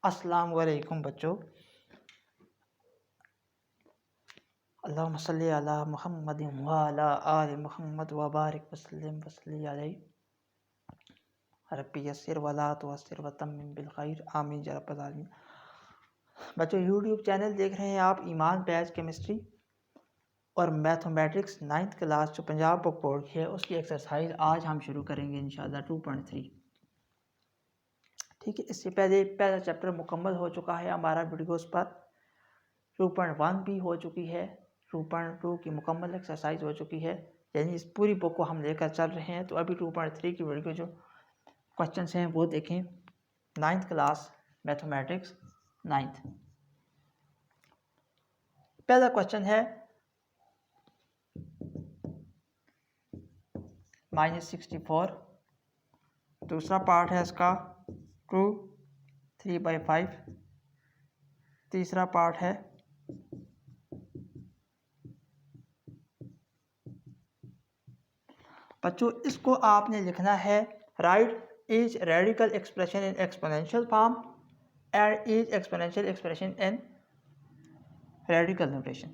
अस्सलाम वालेकुम बच्चों। अल्लाहुम्मा सल्ली अला मुहम्मदिन व अला आलि मुहम्मद व बारिक वसल्लिम वसल्ली अलैहि रब्बी यस्सिर व ला तुअस्सिर व तम्मिम बिल खैर आमीन या रब्बल आलमीन। बच्चों यूट्यूब चैनल देख रहे हैं आप ईमान बैच केमिस्ट्री और मैथमेटिक्स 9th क्लास जो पंजाब बुक बोर्ड की है उसकी एक्सरसाइज आज हम शुरू करेंगे इंशाल्लाह 2.3। ठीक है, इससे पहले पहला चैप्टर मुकम्मल हो चुका है हमारा वीडियोस पर। 2.1 भी हो चुकी है, 2.2 की मुकम्मल एक्सरसाइज हो चुकी है, यानी इस पूरी बुक को हम लेकर चल रहे हैं। तो अभी 2.3 की वीडियो जो क्वेश्चन हैं वो देखें। 9th class mathematics 9th। पहला क्वेश्चन है -64। दूसरा पार्ट है इसका 2 3/5। तीसरा पार्ट है बच्चों इसको आपने लिखना है right each radical expression in exponential form and each exponential expression in radical notation.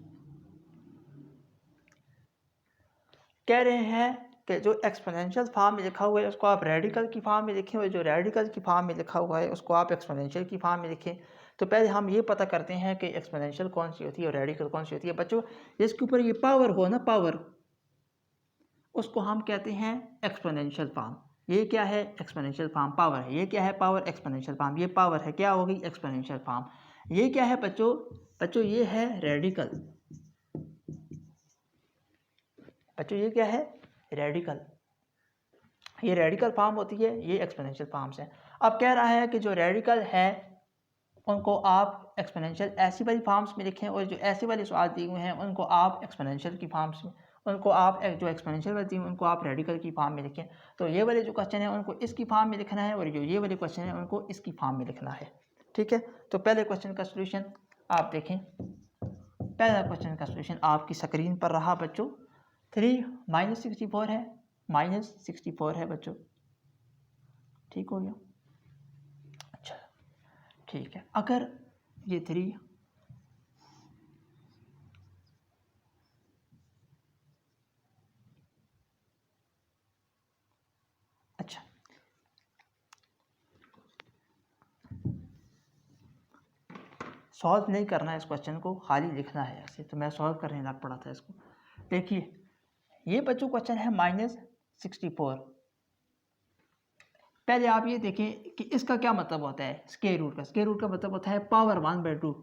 कह रहे हैं कि जो एक्सपोनेंशियल फॉर्म में लिखा हुआ है उसको आप रेडिकल की फॉर्म में लिखें और जो रेडिकल की फॉर्म में लिखा हुआ है उसको आप एक्सपोनेंशियल की फॉर्म में लिखें। तो पहले हम ये पता करते हैं कि एक्सपोनेंशियल कौन सी होती है और रेडिकल कौन सी होती है। बच्चों जिसके ऊपर ये पावर हो ना, पावर, उसको हम कहते हैं एक्सपोनेंशियल फॉर्म। ये क्या है? Exponential form. पावर है, ये क्या है? पावर। एक्सपोनेंशियल फॉर्म, ये पावर है, क्या होगी? Exponential form. ये क्या है बच्चों? बच्चों ये है रेडिकल। बच्चों ये क्या है? रेडिकल। ये रेडिकल फॉर्म होती है, ये एक्सपोनेंशियल फॉर्म्स है। अब कह रहा है कि जो रेडिकल है उनको आप एक्सपोनेंशियल ऐसी वाली फॉर्म्स में लिखें और जो ऐसे वाले सवाल दिए हुए हैं उनको आप एक्सपोनेंशियल की फॉर्म्स में, उनको आप जो एक्सपोनेंशियल वाले दिए उनको आप रेडिकल की फॉर्म में लिखें। तो ये वाले जो क्वेश्चन है उनको इसकी फॉर्म में लिखना है और जो ये वाले क्वेश्चन है उनको इसकी फॉर्म में लिखना है। ठीक है, तो पहले क्वेश्चन का सोल्यूशन आप देखें। पहला क्वेश्चन का सोल्यूशन आपकी स्क्रीन पर रहा बच्चों। 3 -64 है, -64 है बच्चों। ठीक हो गया? अच्छा ठीक है, अगर ये 3 अच्छा सॉल्व नहीं करना है इस क्वेश्चन को, खाली लिखना है ऐसे। तो मैं सॉल्व करने लग पड़ा था इसको। देखिए ये बच्चों क्वेश्चन है -64। पहले आप ये देखें कि इसका क्या मतलब होता है स्क्वायर रूट का। स्क्वायर रूट का मतलब होता है पावर 1/2,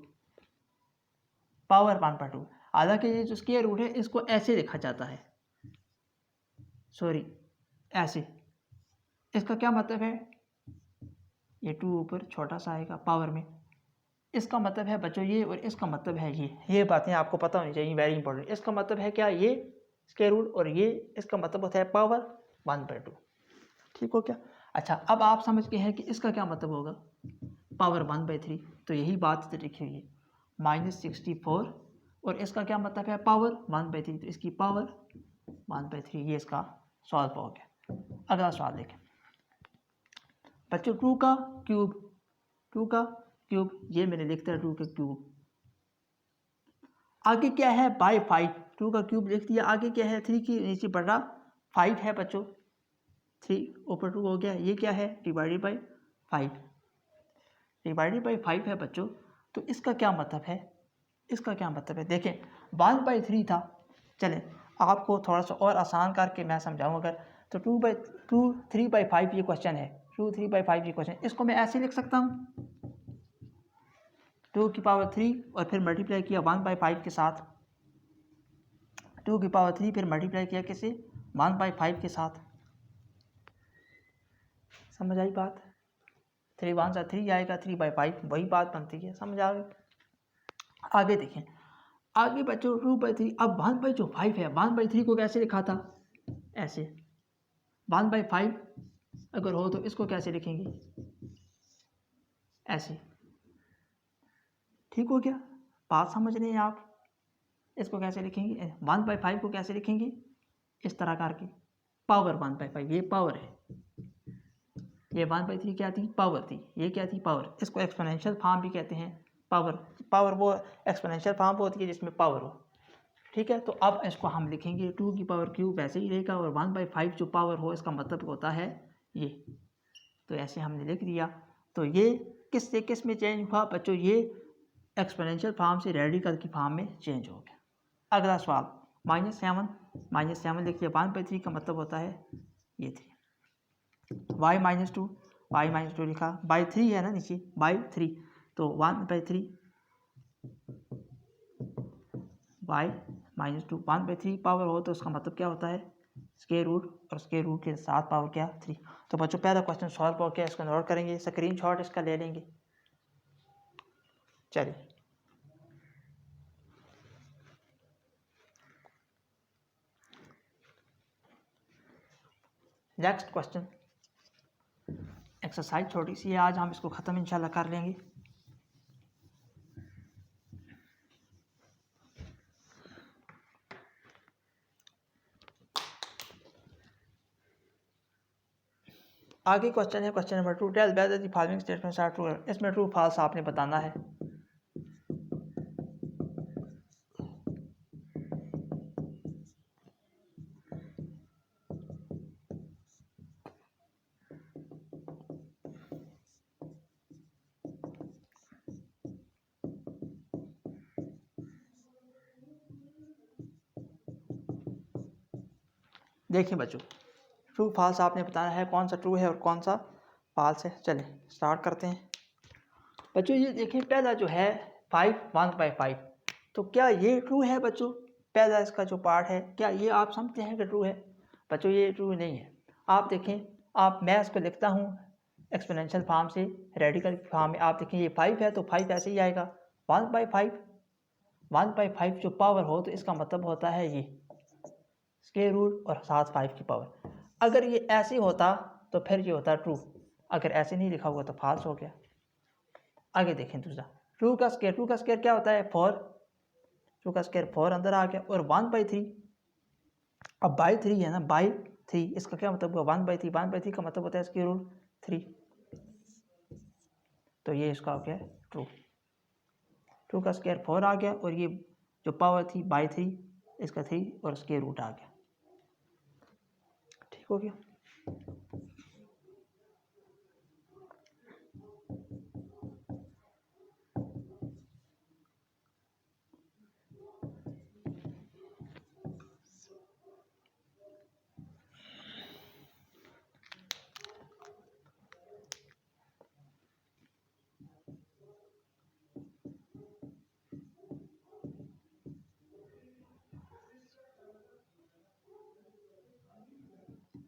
पावर 1/2। हालांकि ये जो स्क्वायर रूट है इसको ऐसे लिखा जाता है, सॉरी ऐसे। इसका क्या मतलब है? ये 2 ऊपर छोटा सा आएगा पावर में। इसका मतलब है बच्चों ये, और इसका मतलब है ये बातें आपको पता होनी चाहिए, वेरी इंपॉर्टेंट। इसका मतलब है क्या? ये स्क्वायर रूट, और ये इसका मतलब होता है पावर 1/2। ठीक हो क्या? अच्छा अब आप समझ गए हैं कि इसका क्या मतलब होगा, पावर 1/3। तो यही बात लिखी हुई है -64, और इसका क्या मतलब है? पावर 1/3। तो इसकी पावर 1/3, ये इसका सॉल्व हो गया। अगला सवाल देखें बच्चों। 2 का क्यूब, 2 का क्यूब, ये मैंने लिखता है 2 का क्यूब। आगे क्या है? बाय 5। 2 का क्यूब लिख दिया। आगे क्या है? 3 की नीचे बढ़ रहा 5 है बच्चों। 3 ऊपर 2 हो गया। ये क्या है? डिवाइडेड बाई 5, डिवाइडेड बाई 5 है बच्चों। तो इसका क्या मतलब है? इसका क्या मतलब है? देखें 1/3 था। चलें आपको थोड़ा सा और आसान करके मैं समझाऊँ अगर, तो 3/5 ये क्वेश्चन है। 3/5 ये क्वेश्चन, इसको मैं ऐसे लिख सकता हूँ 2 की पावर 3 और फिर मल्टीप्लाई किया 1/5 के साथ। 2 की पावर 3 फिर मल्टीप्लाई किया किसे? 1/5 के साथ। समझ आई बात? 3 1 सा 3 आएगा, 3/5 वही बात बनती है। समझ आ गई? आगे देखें, आगे बच्चों 2/3। अब 1/5 है, 1/3 को कैसे लिखा था? ऐसे। 1/5 अगर हो तो इसको कैसे लिखेंगे? ऐसे। ठीक हो गया? बात समझ रहे हैं आप? इसको कैसे लिखेंगे? 1/5 को कैसे लिखेंगे? इस तरह करके, पावर 1/5, ये पावर है, ये 1/3 क्या थी? पावर थी। ये क्या थी? पावर। इसको एक्सपोनेंशियल फॉर्म भी कहते हैं। पावर वो एक्सपोनेंशियल फॉर्म होती है जिसमें पावर हो। ठीक है, तो अब इसको हम लिखेंगे 2 की पावर क्यूब ऐसे ही रहेगा, और 1/5 जो पावर हो इसका मतलब होता है ये। तो ऐसे हमने लिख दिया। तो ये किस से किस में चेंज हुआ बच्चों? ये एक्सपोनेंशियल फॉर्म से रेडिकल की फॉर्म में चेंज हो गया। अगला सवाल -7 लिखिए। 1/3 का मतलब होता है ये 3। y-2 लिखा, बाई 3 है ना नीचे, बाई 3, तो 1/3 y-2 1/3 पावर हो तो उसका मतलब क्या होता है? स्क्वायर रूट, और स्क्वायर रूट के साथ पावर क्या? 3। तो बच्चों पहला क्वेश्चन सॉल्व हो गया, इसको नोट करेंगे, स्क्रीनशॉट इसका ले लेंगे। चलिए नेक्स्ट क्वेश्चन। एक्सरसाइज छोटी सी है, आज हम इसको ख़त्म इंशाल्लाह कर लेंगे। आगे क्वेश्चन है question number 2। Tell whether the following statements are true. इसमें ट्रू फॉल्स आपने बताना है। देखिए बच्चों, ट्रू फॉल्स आपने बताना है, कौन सा ट्रू है और कौन सा फॉल्स है। चलें स्टार्ट करते हैं बच्चों। ये देखिए पहला जो है 1/5, तो क्या ये ट्रू है बच्चों? पहला इसका जो पार्ट है, क्या ये आप समझते हैं कि ट्रू है? बच्चों ये ट्रू नहीं है। आप देखें, आप मैं इसको लिखता हूँ एक्सपोनेंशियल फॉर्म से रेडिकल फॉर्म में। आप देखें ये 5 है तो 5 ऐसे ही आएगा। 1/5 जो पावर हो तो इसका मतलब होता है ये स्क्वायर रूट और साथ 5 की पावर। अगर ये ऐसे होता तो फिर ये होता ट्रू, अगर ऐसे नहीं लिखा हुआ तो फॉल्स हो गया। आगे देखें दूसरा, ट्रू का स्क्वायर क्या होता है? 4। ट्रू का स्क्वायर 4 अंदर आ गया, और 1/3, अब बाई 3 है ना, बाई 3, इसका क्या मतलब हुआ? 1/3 का मतलब होता है स्क्वायर रूट 3, तो ये इसका हो गया ट्रू। ट्रू का स्क्वायर 4 आ गया, और ये जो पावर थी बाई 3, इसका 3 और स्क्वायर रूट आ गया। ठीक हो गया।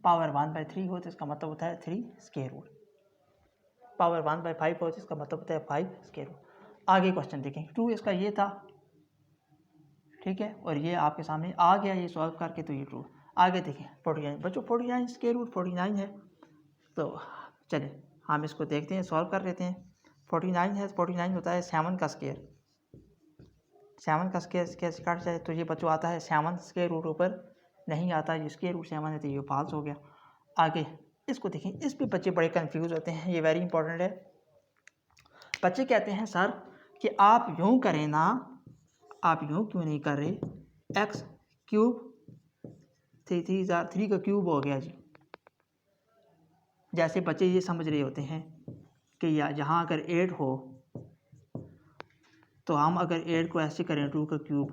पावर 1/3 हो तो इसका मतलब होता है 3 स्क्वायर रूट। पावर 1/5 हो तो इसका मतलब होता है 5 स्क्वायर रूट। आगे क्वेश्चन देखें, ट्रू इसका ये था, ठीक है, और ये आपके सामने आ गया ये सॉल्व करके, तो ये ट्रू। आगे देखें 49 बच्चों, 49 स्क्वायर रूट 49 है, तो चलें हम इसको देखते हैं, सॉल्व कर लेते हैं। 49 है, 49 होता है 7 का स्क्वायर। 7 का स्क्वायर कैसे काट जाए? तो ये बच्चों आता है 7 स्क्वायर रूट ऊपर नहीं आता, ये स्क्वायर रूट 7 है, तो ये फॉल्स हो गया। आगे इसको देखें, इस पे बच्चे बड़े कंफ्यूज होते हैं, ये वेरी इंपॉर्टेंट है। बच्चे कहते हैं सर कि आप यूँ करें ना, आप यूँ क्यों नहीं कर रहे? एक्स क्यूब 3 का क्यूब हो गया जी। जैसे बच्चे ये समझ रहे होते हैं कि यहाँ अगर 8 हो तो हम अगर 8 को ऐसे करें 2 का क्यूब,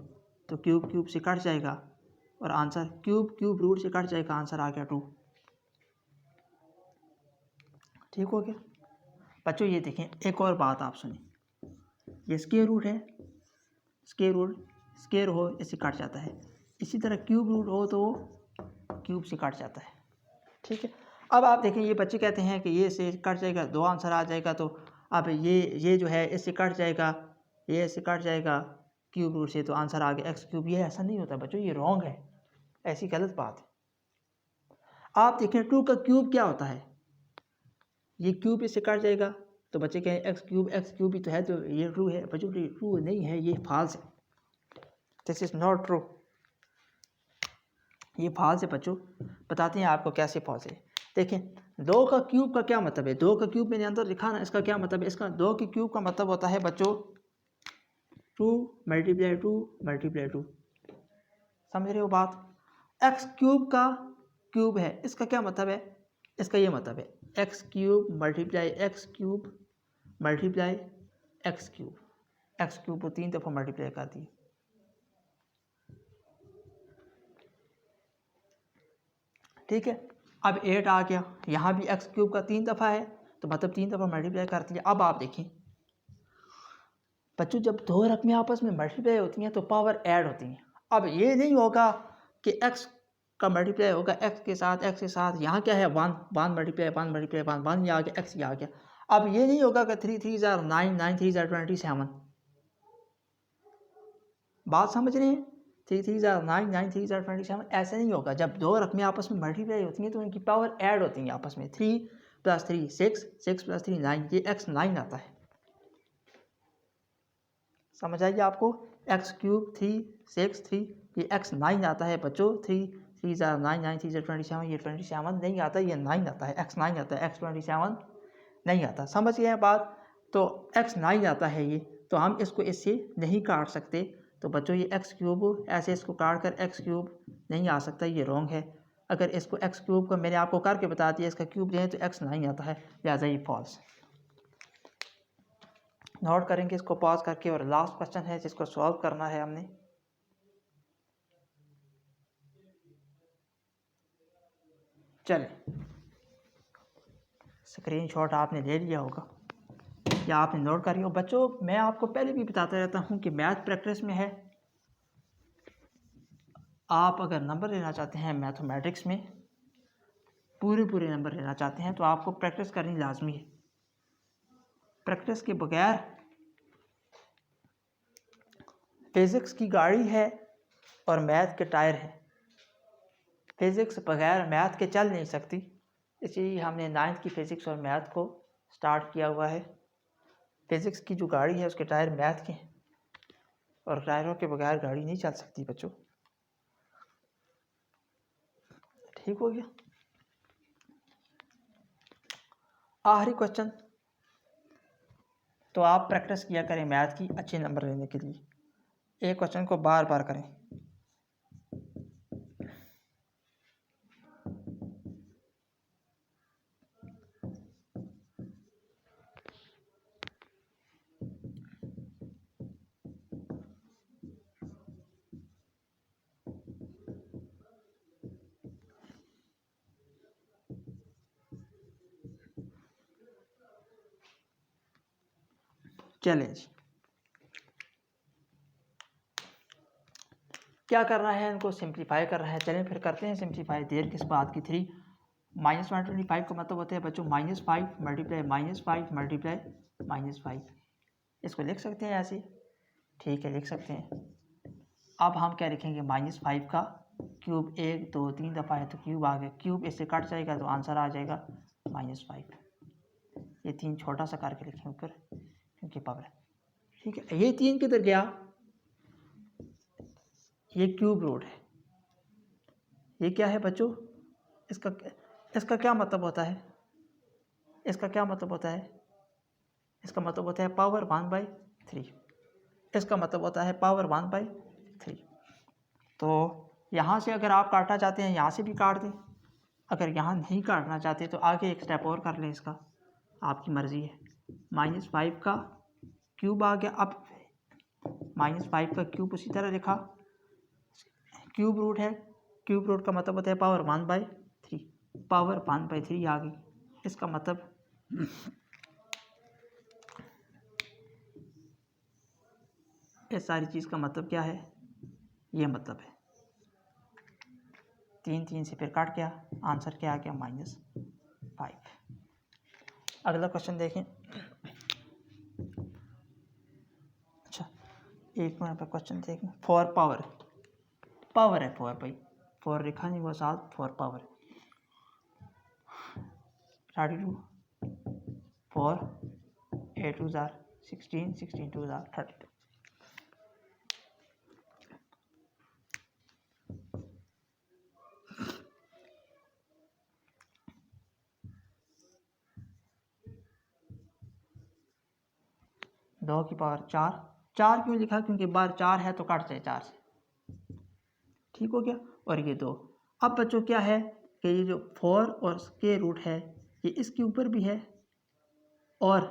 तो क्यूब क्यूब से कट जाएगा, और आंसर क्यूब रूट से कट जाएगा, आंसर आ गया 2। ठीक हो गया बच्चों। ये देखें एक और बात आप सुनिए, ये स्क्वायर रूट है, स्क्वायर हो इससे कट जाता है, इसी तरह क्यूब रूट हो तो क्यूब से कट जाता है। ठीक है, अब आप देखें ये बच्चे कहते हैं कि ये से कट जाएगा, 2 आंसर आ जाएगा, तो अब ये जो है इससे कट जाएगा, ये इससे कट जाएगा क्यूब रूट से, तो आंसर आ गया एक्स क्यूब। ये ऐसा नहीं होता बच्चों, ये रॉन्ग है, ऐसी गलत बात है। आप देखें 2 का क्यूब क्या होता है? ये क्यूब इससे कट जाएगा, तो बच्चे कहें एक्स क्यूब ही तो है, तो ये ट्रू है। बच्चों ट्रू नहीं है, ये फॉल्स है, दिस इज नॉट ट्रू, ये फॉल्स है बच्चों। बताते हैं आपको कैसे फॉल्स है। देखें 2 का क्यूब का क्या मतलब है? 2 का क्यूब मैंने अंदर लिखा ना, इसका क्या मतलब है? इसका 2 के क्यूब का मतलब होता है बच्चों 2 × 2 × 2। समझ रहे हो बात? एक्स क्यूब का क्यूब है, इसका क्या मतलब है? इसका ये मतलब है x cube multiply x cube multiply x cube. X cube को 3 दफ़ा मल्टीप्लाई कर दिए। ठीक है, अब 8 आ गया, यहाँ भी एक्स क्यूब का 3 दफ़ा है तो मतलब 3 दफ़ा मल्टीप्लाई कर दिया। अब आप देखें बच्चों, जब 2 रकमें आपस में मल्टीप्लाई होती हैं तो पावर ऐड होती हैं। अब ये नहीं होगा कि एक्स का मल्टीप्लाई होगा एक्स के साथ, यहाँ क्या है 1 1 मल्टीप्लाई 1 मल्टीप्लाई 1 1 ये आ गया, एक्स ये आ गया। अब ये नहीं होगा कि 3 3 ज़ार 9 9 3 ज़ार 27। बात समझ रहे हैं? 3 3 ज़ार 9 9 3 ज़ार 27 ऐसे नहीं होगा। जब 2 रकमें आपस में मल्टीप्लाई होती हैं तो उनकी पावर ऐड होती हैं आपस में। 3 + 3 6 6 + 3 9, ये एक्स 9 आता है। समझ आइए आपको? एक्स क्यूब 3 6 3 ये एक्स 9 आता है बच्चों। 3 3 ज़ार 9 9 3 ज़ार 27, ये 27 नहीं आता, ये 9 आता है, एक्स 9 आता है, एक्स 27 नहीं आता। समझ गए बात? तो एक्स 9 आता है ये, तो हम इसको इससे नहीं काट सकते। तो बच्चों ये एक्स क्यूब ऐसे इसको काट कर एक्स क्यूब नहीं आ सकता, ये रॉन्ग है। अगर इसको एक्स क्यूब का मैंने आपको करके बता दिया, इसका क्यूब लें तो एक्स 9 आता है, लिहाजा ये फॉल्स। नोट करेंगे इसको पॉज करके, और लास्ट क्वेश्चन है जिसको सॉल्व करना है हमने। चलें, स्क्रीनशॉट आपने ले लिया होगा या आपने नोट कर लिया हो। बच्चों मैं आपको पहले भी बताता रहता हूँ कि मैथ प्रैक्टिस में है। आप अगर नंबर लेना चाहते हैं मैथमेटिक्स में, पूरे नंबर लेना चाहते हैं, तो आपको प्रैक्टिस करनी लाजमी है। प्रैक्टिस के बगैर फिज़िक्स की गाड़ी है और मैथ के टायर है। फिज़िक्स बगैर मैथ के चल नहीं सकती, इसलिए हमने 9th की फ़िज़िक्स और मैथ को स्टार्ट किया हुआ है। फिज़िक्स की जो गाड़ी है उसके टायर मैथ के हैं, और टायरों के बगैर गाड़ी नहीं चल सकती बच्चों। ठीक हो गया? आखिरी क्वेश्चन, तो आप प्रैक्टिस किया करें मैथ की अच्छे नंबर लेने के लिए। एक क्वेश्चन को बार बार करें। चैलेंज क्या करना है, इनको सिंप्लीफाई करना है। चलें फिर करते हैं सिंप्लीफाई, देर किस बात की। 3 - 125 का मतलब होता है बच्चों -5 मल्टीप्लाई -5 मल्टीप्लाई -5। इसको लिख सकते हैं ऐसे, ठीक है लिख सकते हैं। अब हम क्या लिखेंगे, -5 का क्यूब 1 2 3 दफ़ा है तो क्यूब आ गया, क्यूब इससे कट जाएगा तो आंसर आ जाएगा -5। ये 3 छोटा सा करके लिखें ऊपर क्योंकि पावर है। ठीक है, ये 3 किधर गया, ये क्यूब रूट है। ये क्या है बच्चों, इसका क्या मतलब होता है? इसका क्या मतलब होता है? इसका मतलब होता है पावर 1/3। इसका मतलब होता है पावर 1/3। तो यहाँ से अगर आप काटना चाहते हैं यहाँ से भी काट दें, अगर यहाँ नहीं काटना चाहते तो आगे एक स्टेप और कर लें, इसका आपकी मर्ज़ी है। -5 का क्यूब आ गया। अब -5 का क्यूब उसी तरह लिखा, क्यूब रूट है, क्यूब रूट का मतलब होता है पावर 1/3, पावर 1/3 आ गई। इसका मतलब इस सारी चीज़ का मतलब क्या है, ये मतलब है 3 3 से फिर काट गया, आंसर क्या आ गया -5। अगला क्वेश्चन देखें। अच्छा एक मिनट पर क्वेश्चन देखें। 4 पावर है 4 भाई, 4 लिखा नहीं हुआ साथ, 4 पावर 32, 4 8 2 ज़ार 16 16 2 ज़ार 32। 2 की पावर 4। 4 क्यों लिखा? क्योंकि बार 4 है तो काट जाए 4 से, ठीक हो गया। और ये 2। अब बच्चों क्या है कि ये जो 4 और स्क्वायर रूट है ये इसके ऊपर भी है, और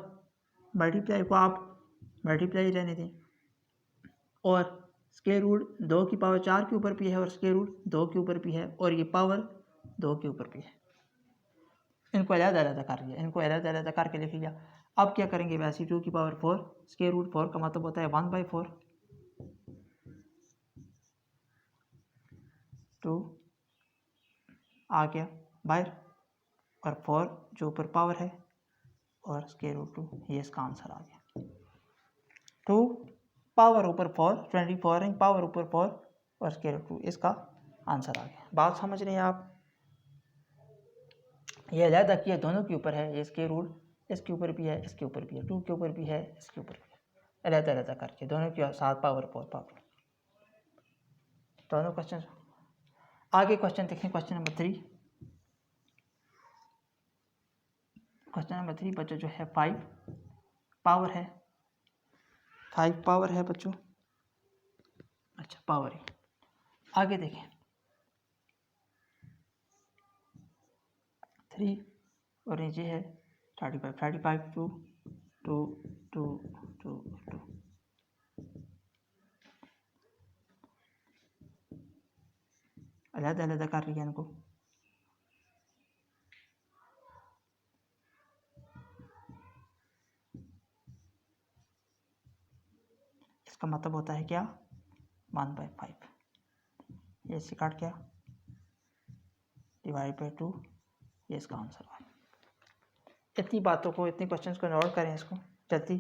मल्टीप्लाई को आप मल्टीप्लाई रहने दें, और स्क्वायर रूट 2 की पावर 4 के ऊपर भी है और स्क्वायर रूट 2 के ऊपर भी है, और ये पावर 2 के ऊपर भी है। इनको अलग अलग कर लिया, इनको अलग अलग करके लिख लिया। अब क्या करेंगे? वैसे 2 की पावर 4, स्क्वायर रूट 4 का मतलब होता है 1/4, 2 आ गया बाहर, और 4 जो ऊपर पावर है, और स्क्वायर रूट 2, ये इसका आंसर आ गया। 2 पावर ऊपर 4, 24 पावर ऊपर 4 और स्क्वायर रूट 2, इसका आंसर आ गया। बात समझ रहे हैं आप? ये अलग किया, दोनों के ऊपर है, ये स्क्वायर रूट इसके ऊपर भी है, इसके ऊपर भी है, 2 के ऊपर भी है, इसके ऊपर भी है, अलग अलग करके दोनों के साथ पावर 4 पावर। दोनों क्वेश्चन आगे क्वेश्चन देखें। Question number 3। क्वेश्चन नंबर 3 बच्चों जो है 5 पावर है, 5 पावर है बच्चों। अच्छा पावर है। आगे देखें 3 और नीचे है 35, 35 2 2 2 2 2। अलग अलग कर लिया इनको। इसका मतलब होता है क्या? 1/5। ये इससे काट गया, डिवाइड बाई 2, ये इसका आंसर है। इतनी बातों को, इतनी क्वेश्चंस को नोट करें इसको जल्दी।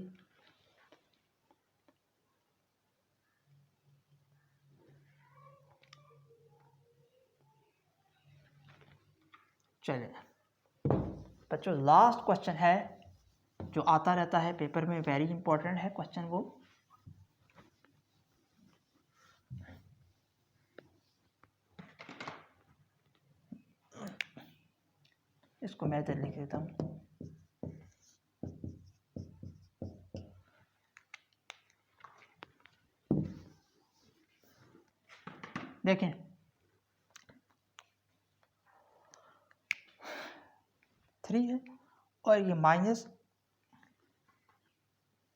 चलिए बच्चों, लास्ट क्वेश्चन है जो आता रहता है पेपर में, वेरी इंपॉर्टेंट है क्वेश्चन वो। इसको मैं इधर लिख देता हूँ। देखें 3 है और ये माइनस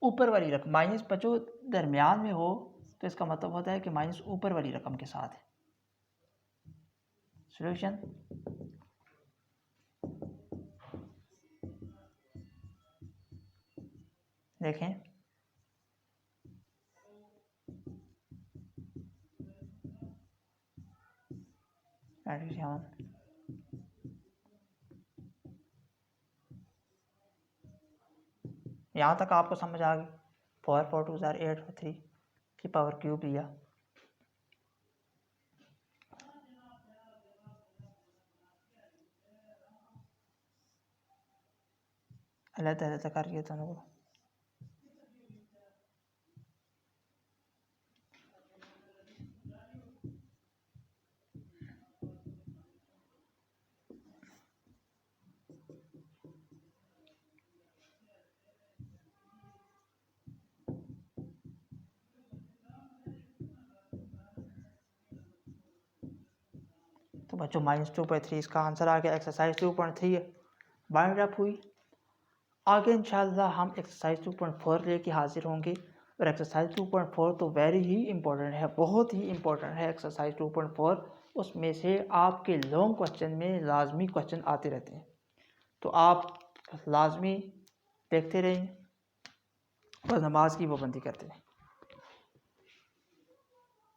ऊपर वाली रकम, माइनस बच्चों दरमियान में हो तो इसका मतलब होता है कि माइनस ऊपर वाली रकम के साथ है। सॉल्यूशन देखें, यहाँ तक आपको समझ आ गई। 4 4 2 8 और 3 की पावर क्यूब लिया। अलग अलग कर लिया दोनों को। तो बच्चों -2/3 इसका आंसर आ गया। एक्सरसाइज 2.3 बाइंड अप हुई। आगे इंशाल्लाह हम एक्सरसाइज 2.4 लेके हाजिर होंगे। और एक्सरसाइज 2.4 तो वेरी ही इम्पोर्टेंट है, बहुत ही इम्पोर्टेंट है एक्सरसाइज 2.4। उसमें से आपके लॉन्ग क्वेश्चन में लाजमी क्वेश्चन आते रहते हैं, तो आप लाजमी देखते रहें और नमाज की पाबंदी करते रहें।